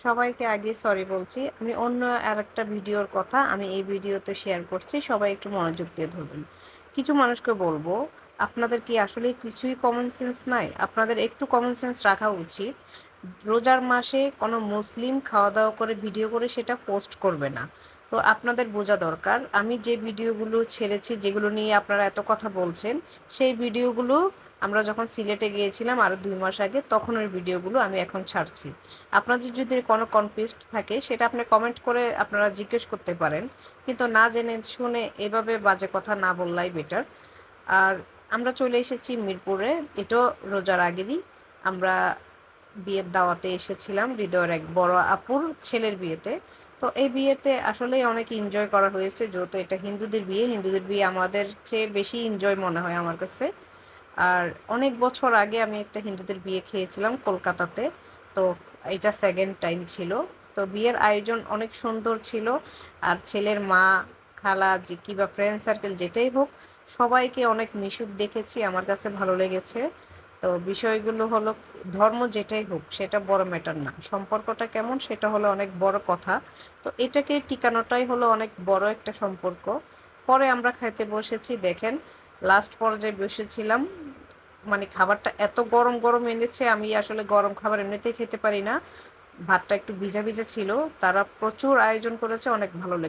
সবাইকে আগে সরি বলছি। আমি অন্য আরেকটা ভিডিওর কথা আমি এই ভিডিওতে শেয়ার করছি। সবাই একটু মনোযোগ দিয়ে ধরবেন। কিছু মানুষকে বলবো, আপনাদের কি আসলে কিছুই কমন সেন্স নাই? আপনাদের একটু কমন সেন্স রাখা উচিত। রোজার মাসে কোনো মুসলিম খাওয়া-দাওয়া করে ভিডিও করে সেটা পোস্ট করবে না। তো আপনাদের বোঝা দরকার, আমি যে ভিডিওগুলো ছেড়েছি, যেগুলো নিয়ে আপনারা এত কথা বলছেন, সেই ভিডিওগুলো আমরা যখন সিলেটে গিয়েছিলাম আরও ২ মাস আগে, তখনের ভিডিওগুলো আমি এখন ছাড়ছি। আপনাদের যদি কোনো কনফিউজড থাকে সেটা আপনি কমেন্ট করে আপনারা জিজ্ঞেস করতে পারেন, কিন্তু না জেনে শুনে এভাবে বাজে কথা না বললাই বেটার। আর আমরা চলে এসেছি মিরপুরে, এটাও রোজার আগেরই। আমরা বিয়ের দাওয়াতে এসেছিলাম হৃদয়ের এক বড় আপুর ছেলের বিয়েতে। তো এই বিয়েতে আসলেই অনেক এনজয় করা হয়েছে, যেহেতু এটা হিন্দুদের বিয়ে। হিন্দুদের বিয়ে আমাদের চেয়ে বেশি এনজয় মনে হয় আমার কাছে। আর অনেক বছর আগে আমি একটা হিন্দুদের বিয়ে খেয়েছিলাম কলকাতাতে। তো এটা সেকেন্ড টাইম ছিল। তো বিয়ের আয়োজন অনেক সুন্দর ছিল। আর ছেলের মা, খালা যে কিংবা ফ্রেন্ড সার্কেল যেটাই হোক, সবাইকে অনেক মিশুক দেখেছি, আমার কাছে ভালো লেগেছে। তো বিষয়গুলো হলো, ধর্ম যেটাই হোক সেটা বড় ম্যাটার না, সম্পর্কটা কেমন সেটা হলো অনেক বড় কথা। তো এটাকে টিকানোটাই হলো অনেক বড় একটা সম্পর্ক। পরে আমরা খাইতে বসেছি, দেখেন লাস্ট পর্যায়ে বসেছিলাম, মানে খাবারটা এত গরম গরম এনেছে, আমি আসলে গরম খাবার এমনিতেই খেতে পারি না। ভাতটা একটু ভিজা ভিজা ছিল। তারা প্রচুর আয়োজন করেছে, অনেক ভালো লেগেছে।